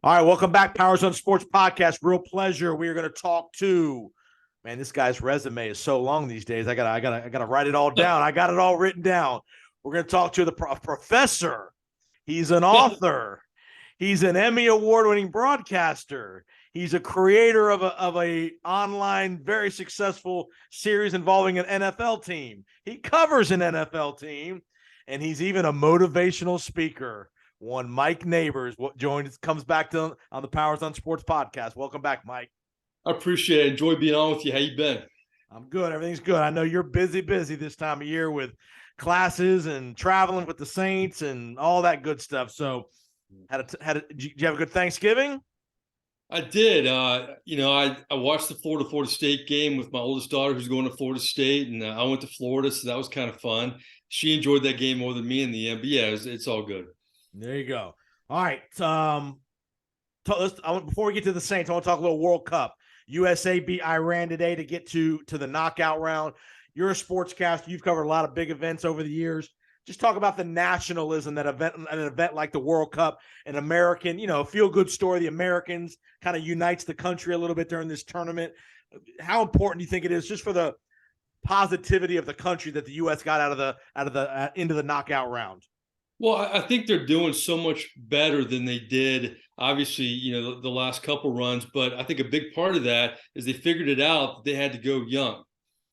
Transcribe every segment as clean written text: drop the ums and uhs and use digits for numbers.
All right, welcome back, Powers on Sports Podcast. Real pleasure. We are going to talk to, man, this guy's resume is so long these days. I gotta write it all down. I got it all written down. We're going to talk to the professor. He's an author. He's an Emmy award-winning broadcaster. He's a creator of a online, very successful series involving an NFL team. He covers an NFL team, and he's even a motivational speaker. One Mike Nabors comes back on the Powers on Sports Podcast. Welcome back, Mike. I appreciate it. Enjoy being on with you. How you been? I'm good. Everything's good. I know you're busy this time of year with classes and traveling with the Saints and all that good stuff. So, did you have a good Thanksgiving? I did. I watched the Florida State game with my oldest daughter, who's going to Florida State, and I went to Florida, so that was kind of fun. She enjoyed that game more than me in the end, but yeah, it's all good. There you go. All right. Before we get to the Saints, I want to talk a little World Cup. USA beat Iran today to get to the knockout round. You're a sportscaster. You've covered a lot of big events over the years. Just talk about the nationalism an event like the World Cup, an American, feel-good story. The Americans kind of unites the country a little bit during this tournament. How important do you think it is just for the positivity of the country that the U.S. got into the knockout round? Well, I think they're doing so much better than they did, obviously, the last couple runs. But I think a big part of that is they figured it out that they had to go young.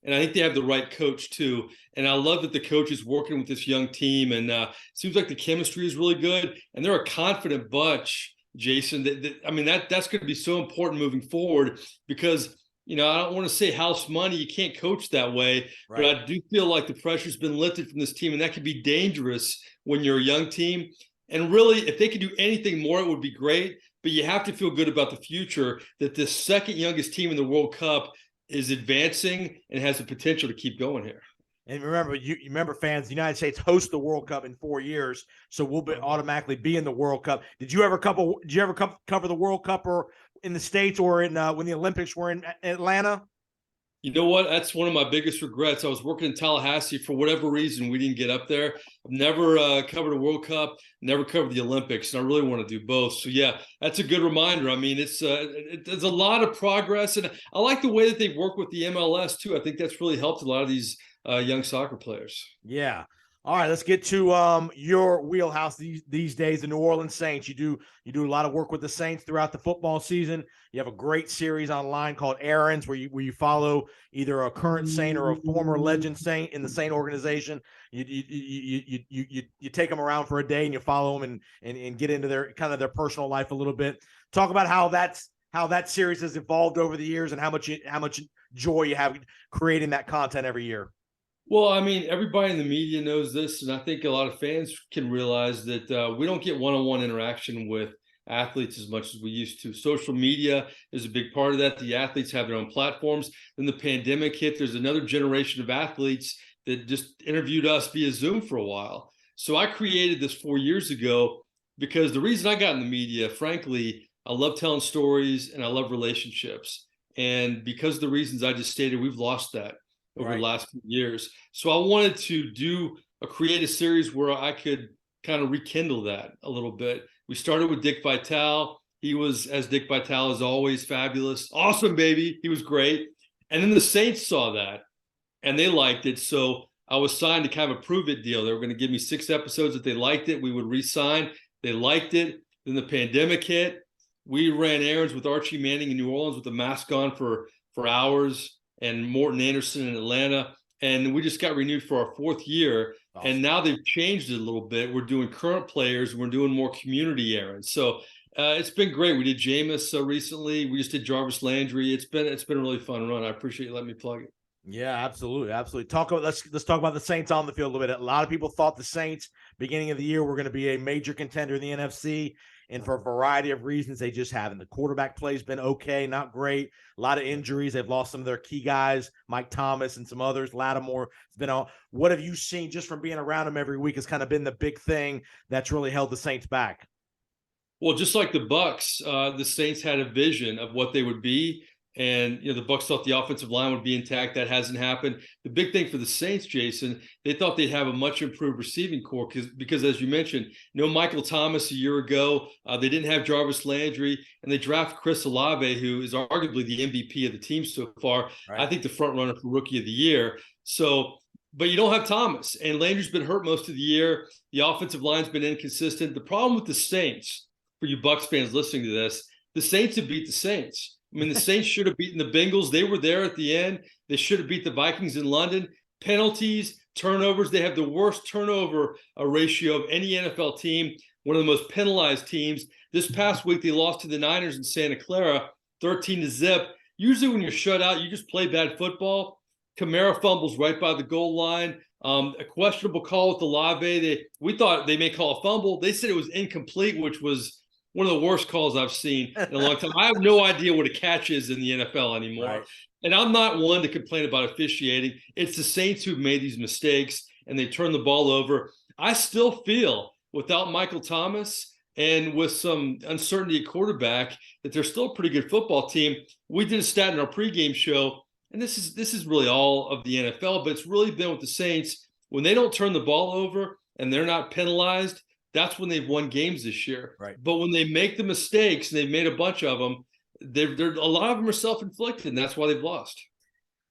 And I think they have the right coach, too. And I love that the coach is working with this young team. And it seems like the chemistry is really good. And they're a confident bunch, Jason. That's going to be so important moving forward because I don't want to say house money. You can't coach that way. Right. But I do feel like the pressure's been lifted from this team, and that could be dangerous when you're a young team. And really, if they could do anything more, it would be great. But you have to feel good about the future, that the second youngest team in the World Cup is advancing and has the potential to keep going here. And remember, fans, the United States hosts the World Cup in 4 years, so we'll automatically be in the World Cup. Did you ever cover the World Cup or in the States or in when the Olympics were in Atlanta? You know what? That's one of my biggest regrets. I was working in Tallahassee. For whatever reason, we didn't get up there. I've never covered a World Cup, never covered the Olympics, and I really want to do both. So, yeah, that's a good reminder. I mean, there's a lot of progress, and I like the way that they work with the MLS, too. I think that's really helped a lot of these young soccer players. Yeah. All right, let's get to your wheelhouse these days, the New Orleans Saints. You do a lot of work with the Saints throughout the football season. You have a great series online called Errands where you follow either a current Saint or a former legend Saint in the Saint organization. You take them around for a day and you follow them and get into their personal life a little bit. Talk about how that series has evolved over the years and how much joy you have creating that content every year. Well, I mean, everybody in the media knows this, and I think a lot of fans can realize that we don't get one-on-one interaction with athletes as much as we used to. Social media is a big part of that. The athletes have their own platforms. Then the pandemic hit. There's another generation of athletes that just interviewed us via Zoom for a while. So I created this 4 years ago because the reason I got in the media, frankly, I love telling stories and I love relationships. And because of the reasons I just stated, we've lost that over the last few years. So I wanted to create a series where I could kind of rekindle that a little bit. We started with Dick Vitale. He was, as Dick Vitale is always, fabulous. Awesome, baby. He was great. And then the Saints saw that and they liked it. So I was signed to kind of a prove it deal. They were going to give me 6 episodes. If they liked it, we would re-sign. They liked it. Then the pandemic hit. We ran errands with Archie Manning in New Orleans with a mask on for hours, and Morton Anderson in Atlanta. And we just got renewed for our 4th year. Awesome. And now they've changed it a little bit. We're doing current players. And we're doing more community errands. So it's been great. We did Jameis recently. We just did Jarvis Landry. It's been a really fun run. I appreciate you letting me plug it. Yeah, absolutely. Let's talk about the Saints on the field a little bit. A lot of people thought the Saints beginning of the year were going to be a major contender in the NFC. And for a variety of reasons, they just haven't. The quarterback play has been okay, not great. A lot of injuries. They've lost some of their key guys, Mike Thomas and some others. Lattimore has been on. What have you seen just from being around them every week has kind of been the big thing that's really held the Saints back? Well, just like the Bucs, the Saints had a vision of what they would be. And the Bucs thought the offensive line would be intact. That hasn't happened. The big thing for the Saints, Jason, they thought they'd have a much improved receiving core because as you mentioned, no Michael Thomas a year ago. They didn't have Jarvis Landry, and they drafted Chris Olave, who is arguably the MVP of the team so far. Right. I think the front runner for Rookie of the Year. So, but you don't have Thomas, and Landry's been hurt most of the year. The offensive line's been inconsistent. The problem with the Saints, for you Bucs fans listening to this, the Saints have beat the Saints. I mean, the Saints should have beaten the Bengals. They were there at the end. They should have beat the Vikings in London. Penalties, turnovers. They have the worst turnover ratio of any NFL team, one of the most penalized teams. This past week, they lost to the Niners in Santa Clara, 13-0. Usually when you're shut out, you just play bad football. Kamara fumbles right by the goal line. A questionable call with Olave. We thought they may call a fumble. They said it was incomplete, which was one of the worst calls I've seen in a long time. I have no idea what a catch is in the NFL anymore. Right. And I'm not one to complain about officiating. It's the Saints who've made these mistakes, and they turn the ball over. I still feel without Michael Thomas and with some uncertainty at quarterback that they're still a pretty good football team. We did a stat in our pregame show, and this is really all of the NFL, but it's really been with the Saints. When they don't turn the ball over and they're not penalized, that's when they've won games this year. Right. But when they make the mistakes, and they've made a bunch of them, they're a lot of them are self-inflicted, and that's why they've lost.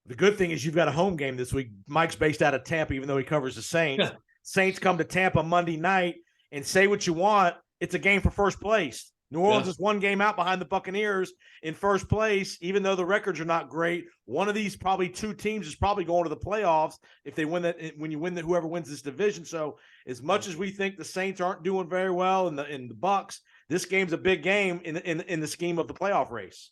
The good thing is you've got a home game this week. Mike's based out of Tampa, even though he covers the Saints. Yeah. Saints come to Tampa Monday night, and say what you want, it's a game for first place. New Orleans is one game out behind the Buccaneers in first place, even though the records are not great. One of these probably two teams is probably going to the playoffs if they win that. When you win that, whoever wins this division. So as much as we think the Saints aren't doing very well in the Bucs, this game's a big game in the scheme of the playoff race.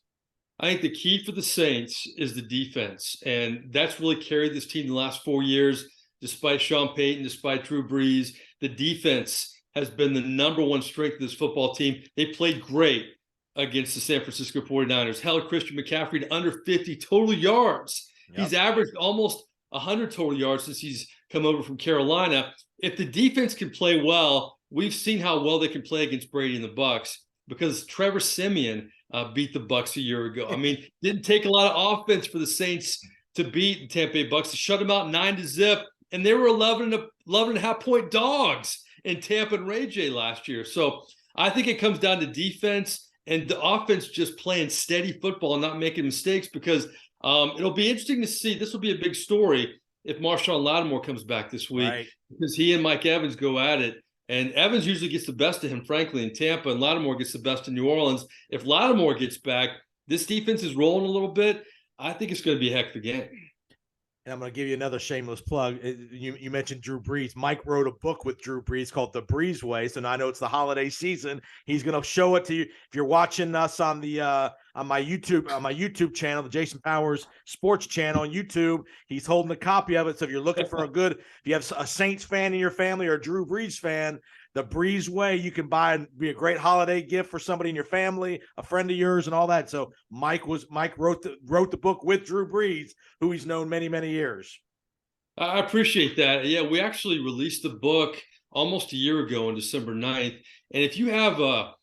I think the key for the Saints is the defense, and that's really carried this team the last 4 years. Despite Sean Payton, despite Drew Brees, the defense has been the number one strength of this football team. They played great against the San Francisco 49ers. Held Christian McCaffrey to under 50 total yards. Yep. He's averaged almost 100 total yards since he's come over from Carolina. If the defense can play well, we've seen how well they can play against Brady and the Bucs, because Trevor Siemian beat the Bucs a year ago. I mean, didn't take a lot of offense for the Saints to beat the Tampa Bay Bucs, to shut them out 9-0, and they were 11.5-point dogs in Tampa and Ray J last year. So I think it comes down to defense and the offense just playing steady football and not making mistakes, because it'll be interesting to see. This will be a big story if Marshawn Lattimore comes back this week, right, because he and Mike Evans go at it. And Evans usually gets the best of him, frankly, in Tampa, and Lattimore gets the best in New Orleans. If Lattimore gets back, this defense is rolling a little bit. I think it's going to be a heck of a game. And I'm going to give you another shameless plug. You mentioned Drew Brees. Mike wrote a book with Drew Brees called The Brees Way. So now I know it's the holiday season. He's going to show it to you. If you're watching us on the on my YouTube channel, the Jason Powers Sports channel on YouTube, he's holding a copy of it. So if you're looking for if you have a Saints fan in your family or a Drew Brees fan, The Brees Way, you can buy and be a great holiday gift for somebody in your family, a friend of yours, and all that. So Mike wrote the book with Drew Brees, who he's known many, many years. I appreciate that. Yeah, we actually released the book almost a year ago on December 9th. And if you have a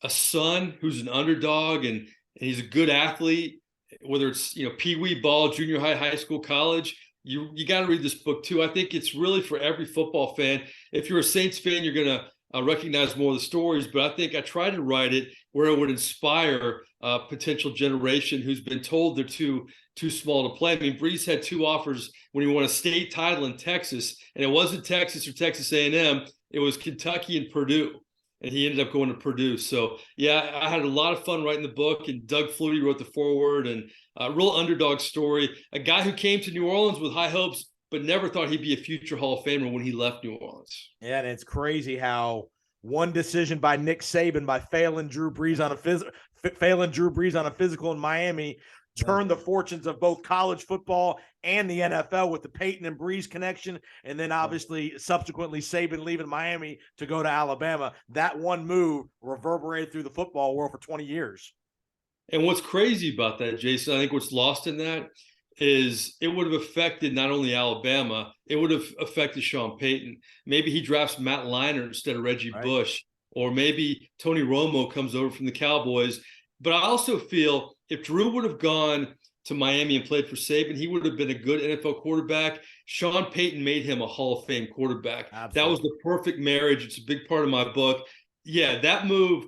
son who's an underdog and he's a good athlete, whether it's pee-wee ball, junior high, high school, college, you got to read this book too. I think it's really for every football fan. If you're a Saints fan, you're going to recognize more of the stories, but I think I tried to write it where it would inspire a potential generation who's been told they're too small to play. I mean, Brees had two offers when he won a state title in Texas, and it wasn't Texas or Texas A&M. It was Kentucky and Purdue, and he ended up going to Purdue. So, yeah, I had a lot of fun writing the book, and Doug Flutie wrote the foreword, and a real underdog story, a guy who came to New Orleans with high hopes, but never thought he'd be a future Hall of Famer when he left New Orleans. Yeah, and it's crazy how one decision by Nick Saban by failing Drew Brees on a physical in Miami turned the fortunes of both college football and the NFL with the Peyton and Brees connection, and then obviously subsequently Saban leaving Miami to go to Alabama. That one move reverberated through the football world for 20 years. And what's crazy about that, Jason, I think what's lost in that is it would have affected not only Alabama, it would have affected Sean Payton. Maybe he drafts Matt Leinart instead of Reggie Bush, or maybe Tony Romo comes over from the Cowboys. But I also feel if Drew would have gone to Miami and played for Saban, he would have been a good NFL quarterback. Sean Payton made him a Hall of Fame quarterback. Absolutely. That was the perfect marriage. It's a big part of my book. Yeah, that move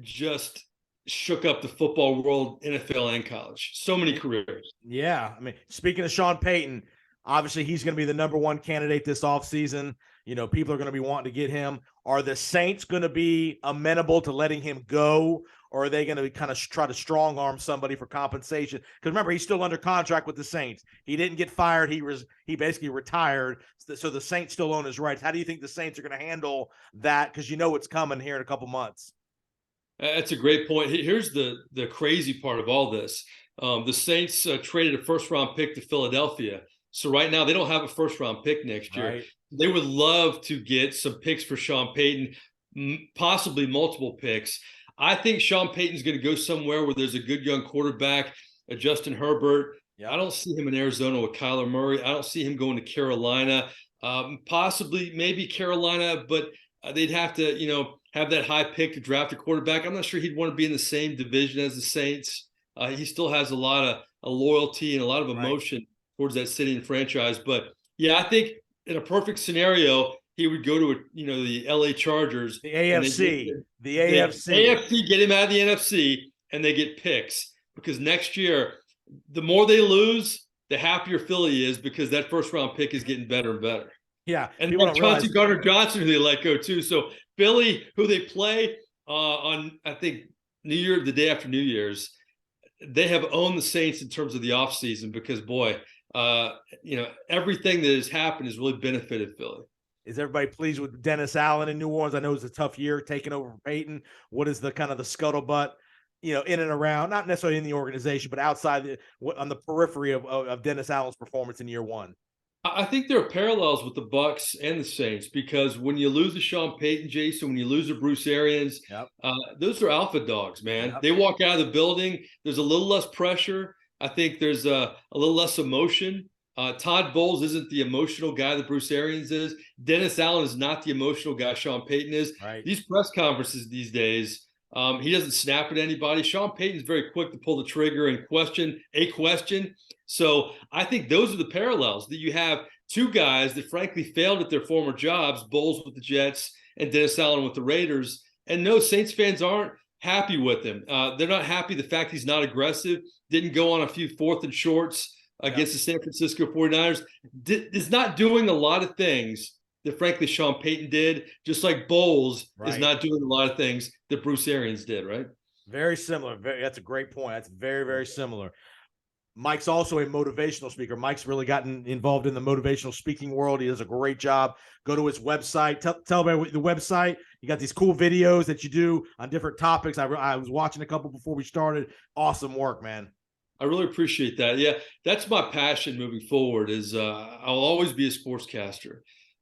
just shook up the football world, NFL and college. So many careers. Yeah. I mean, speaking of Sean Payton, obviously he's going to be the number one candidate this offseason. You know, people are going to be wanting to get him. Are the Saints going to be amenable to letting him go, or are they going to kind of try to strong arm somebody for compensation? Because remember, he's still under contract with the Saints. He didn't get fired. He basically retired. So the Saints still own his rights. How do you think the Saints are going to handle that? Because you know it's coming here in a couple months. That's a great point. Here's the crazy part of all this. The Saints traded a first-round pick to Philadelphia. So right now they don't have a first-round pick next year. Right. They would love to get some picks for Sean Payton, possibly multiple picks. I think Sean Payton's going to go somewhere where there's a good young quarterback, a Justin Herbert. Yep. I don't see him in Arizona with Kyler Murray. I don't see him going to Carolina, possibly maybe Carolina, but they'd have to, you know, have that high pick to draft a quarterback. I'm not sure he'd want to be in the same division as the Saints. He still has a lot of loyalty and a lot of emotion towards that city and franchise. But yeah, I think in a perfect scenario, he would go to the LA Chargers, the AFC, the AFC, get him out of the NFC, and they get picks, because next year, the more they lose, the happier Philly is, because that first round pick is getting better and better. Yeah, and Chauncey Gardner-Johnson, who they let go too. So Philly, who they play on, I think, the day after New Year's, they have owned the Saints in terms of the offseason, because boy, everything that has happened has really benefited Philly. Is everybody pleased with Dennis Allen in New Orleans? I know it's a tough year taking over for Peyton. What is the kind of the scuttlebutt, in and around, not necessarily in the organization, but outside on the periphery of Dennis Allen's performance in year one? I think there are parallels with the Bucs and the Saints, because when you lose to Sean Payton, Jason, when you lose to Bruce Arians, those are alpha dogs, man. Yep. They walk out of the building. There's a little less pressure. I think there's a little less emotion. Todd Bowles isn't the emotional guy that Bruce Arians is. Dennis Allen is not the emotional guy Sean Payton is. Right. These press conferences these days, he doesn't snap at anybody. Sean Payton's very quick to pull the trigger and question a question. So I think those are the parallels, that you have two guys that frankly failed at their former jobs, Bowles with the Jets and Dennis Allen with the Raiders. And no, Saints fans aren't happy with him. They're not happy the fact he's not aggressive, didn't go on a few 4th and shorts against the San Francisco 49ers, is not doing a lot of things that frankly Sean Payton did, just like Bowles is not doing a lot of things that Bruce Arians did, right? Very similar. That's a great point. That's very, very similar. Mike's also a motivational speaker. Mike's really gotten involved in the motivational speaking world. He does a great job. Go to his website. Tell everybody the website. You got these cool videos that you do on different topics. I was watching a couple before we started. Awesome work, man. I really appreciate that. Yeah, that's my passion moving forward. Is I'll always be a sportscaster,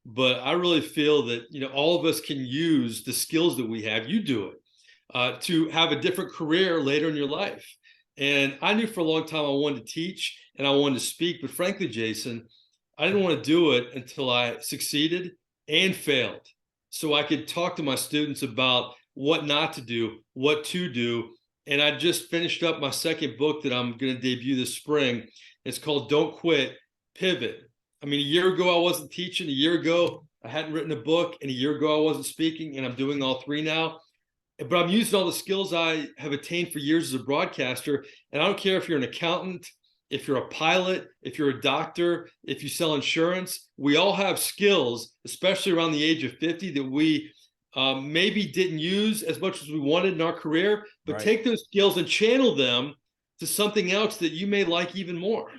but I really feel that all of us can use the skills that we have. You do it to have a different career later in your life. And I knew for a long time I wanted to teach and I wanted to speak, but frankly, Jason, I didn't want to do it until I succeeded and failed, so I could talk to my students about what not to do, what to do. And I just finished up my second book that I'm going to debut this spring. It's called Don't Quit, Pivot. I mean, a year ago, I wasn't teaching. A year ago, I hadn't written a book. And a year ago, I wasn't speaking. And I'm doing all three now. But I'm using all the skills I have attained for years as a broadcaster. And I don't care if you're an accountant, if you're a pilot, if you're a doctor, if you sell insurance. We all have skills, especially around the age of 50, that we maybe didn't use as much as we wanted in our career, but take those skills and channel them to something else that you may like even more.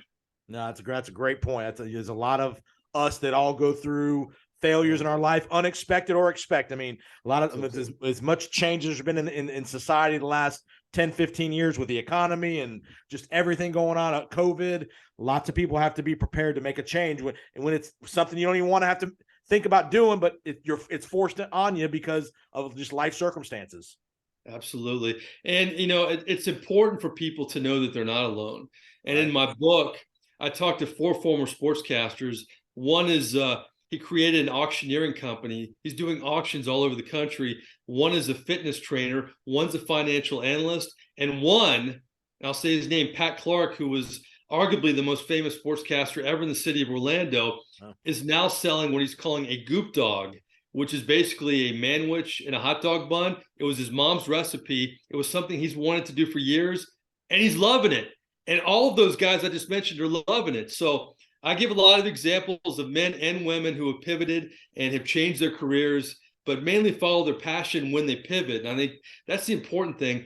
No, that's a great point. There's a lot of us that all go through failures in our life, unexpected or expected. I mean, a lot of as much change as there's been in society the last 10, 15 years with the economy and just everything going on, COVID, lots of people have to be prepared to make a change when it's something you don't even want to have to think about doing, but it's forced on you because of just life circumstances. Absolutely. And, it's important for people to know that they're not alone. And in my book, I talked to 4 former sportscasters. One is he created an auctioneering company. He's doing auctions all over the country. One is a fitness trainer. One's a financial analyst. And one, I'll say his name, Pat Clark, who was arguably the most famous sportscaster ever in the city of Orlando, is now selling what he's calling a goop dog, which is basically a manwich in a hot dog bun. It was his mom's recipe. It was something he's wanted to do for years, and he's loving it. And all of those guys I just mentioned are loving it. So I give a lot of examples of men and women who have pivoted and have changed their careers, but mainly follow their passion when they pivot. And I think that's the important thing.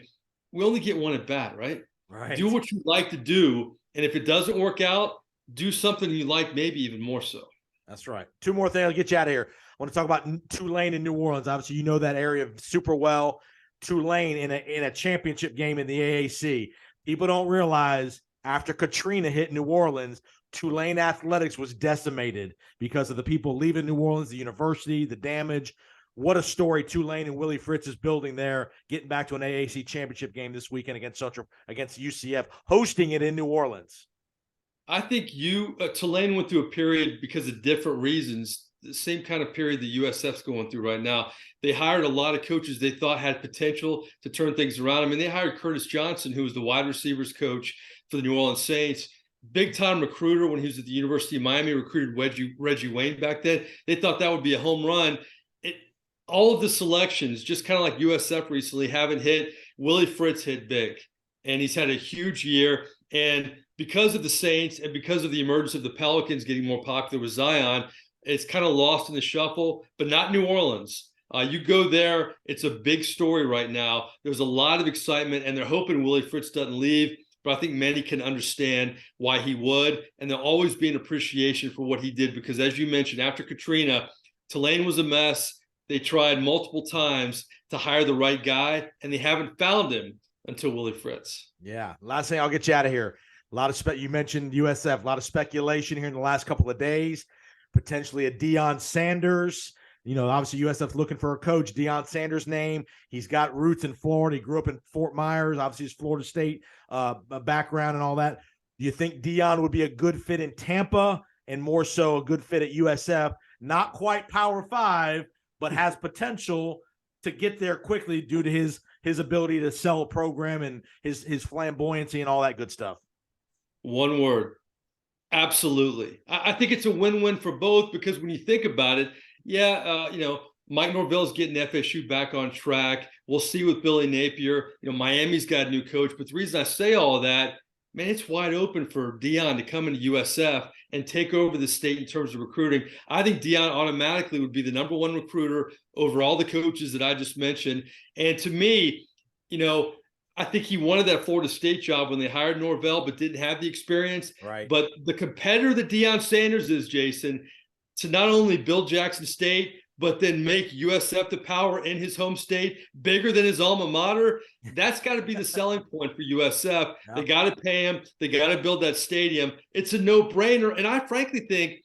We only get one at bat, right? Right. Do what you like to do. And if it doesn't work out, do something you like, maybe even more so. That's right. Two more things. I'll get you out of here. I want to talk about Tulane and New Orleans. Obviously, you know that area super well. Tulane in a championship game in the AAC. People don't realize after Katrina hit New Orleans, Tulane athletics was decimated because of the people leaving New Orleans, the university, the damage. What a story Tulane and Willie Fritz is building there, getting back to an AAC championship game this weekend against UCF, hosting it in New Orleans. I think Tulane went through a period because of different reasons, the same kind of period the USF's going through right now. They hired a lot of coaches they thought had potential to turn things around. I mean, they hired Curtis Johnson, who was the wide receivers coach for the New Orleans Saints. Big time recruiter when he was at the University of Miami, recruited Reggie Wayne back then. They thought that would be a home run. All of the selections, just kind of like USF recently, haven't hit. Willie Fritz hit big, and he's had a huge year. And because of the Saints and because of the emergence of the Pelicans getting more popular with Zion, it's kind of lost in the shuffle, but not New Orleans. You go there, it's a big story right now. There's a lot of excitement, and they're hoping Willie Fritz doesn't leave, but I think many can understand why he would, and there'll always be an appreciation for what he did because, as you mentioned, after Katrina, Tulane was a mess. They tried multiple times to hire the right guy, and they haven't found him until Willie Fritz. Yeah. Last thing, I'll get you out of here. A lot of you mentioned USF, a lot of speculation here in the last couple of days, potentially a Deion Sanders. You know, obviously USF's looking for a coach. Deion Sanders' name. He's got roots in Florida. He grew up in Fort Myers. Obviously, his Florida State background and all that. Do you think Deion would be a good fit in Tampa and more so a good fit at USF? Not quite Power 5, but has potential to get there quickly due to his ability to sell a program and his flamboyancy and all that good stuff. One word. Absolutely. I think it's a win-win for both because when you think about it, Mike Norvell's getting FSU back on track. We'll see with Billy Napier. Miami's got a new coach. But the reason I say all of that, man, it's wide open for Deion to come into USF and take over the state in terms of recruiting. I think Deion automatically would be the number one recruiter over all the coaches that I just mentioned. And to me, I think he wanted that Florida State job when they hired Norvell, but didn't have the experience. Right. But the competitor that Deion Sanders is, Jason, to not only build Jackson State, but then make USF the power in his home state bigger than his alma mater, that's got to be the selling point for USF. Yeah. They got to pay him. They got to build that stadium. It's a no-brainer. And I frankly think,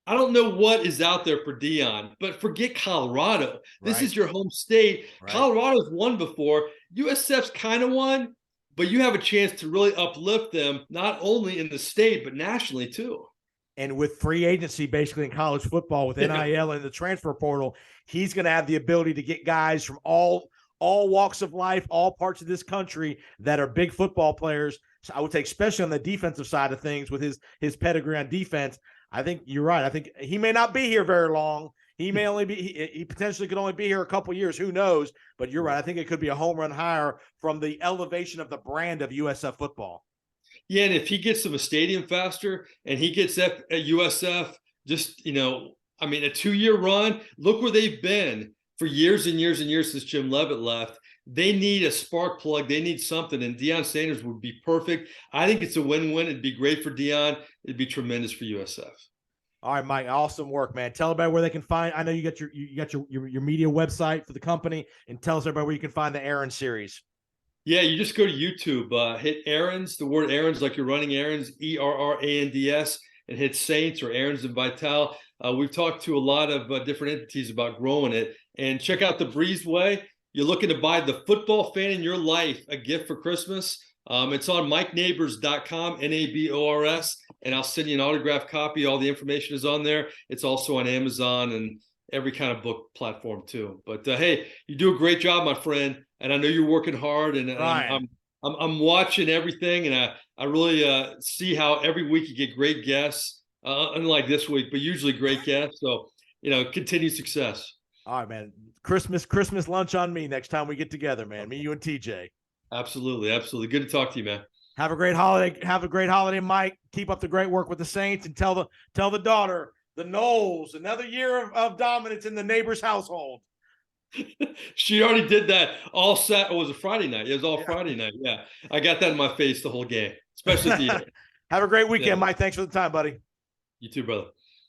I don't know what is out there for Deion, but forget Colorado. This is your home state. Right. Colorado's won before. USF's kind of won, but you have a chance to really uplift them, not only in the state, but nationally too. And with free agency, basically in college football, with NIL and the transfer portal, he's going to have the ability to get guys from all walks of life, all parts of this country that are big football players. So I would say, especially on the defensive side of things, with his pedigree on defense, I think you're right. I think he may not be here very long. He may only be. He potentially could only be here a couple years. Who knows? But you're right. I think it could be a home run hire from the elevation of the brand of USF football. Yeah, and if he gets them a stadium faster and he gets at USF, just, a 2-year run, look where they've been for years and years and years since Jim Leavitt left. They need a spark plug. They need something, and Deion Sanders would be perfect. I think it's a win-win. It'd be great for Deion. It'd be tremendous for USF. All right, Mike, awesome work, man. Tell everybody where they can find. I know you got your media website for the company, and tell us everybody where you can find the Aaron series. Yeah, you just go to YouTube, hit Aaron's, the word Aaron's like you're running errands, ERRANDS, and hit Saints or Aaron's and Vital. We've talked to a lot of different entities about growing it. And check out the Brees Way. You're looking to buy the football fan in your life a gift for Christmas. It's on MikeNabors.com, Nabors, and I'll send you an autographed copy. All the information is on there. It's also on Amazon and every kind of book platform too. But hey, you do a great job, my friend. And I know you're working hard, and I'm watching everything, and I really see how every week you get great guests, unlike this week, but usually great guests. So, continued success. All right, man. Christmas lunch on me next time we get together, man. Me, you, and TJ. Absolutely, absolutely. Good to talk to you, man. Have a great holiday. Have a great holiday, Mike. Keep up the great work with the Saints, and tell the daughter, the Knowles, another year of dominance in the Nabors household. She already did that all set. It was a Friday night. It was all Friday night. Yeah. I got that in my face the whole game, especially at the end. Have a great weekend, Mike. Thanks for the time, buddy. You too, brother.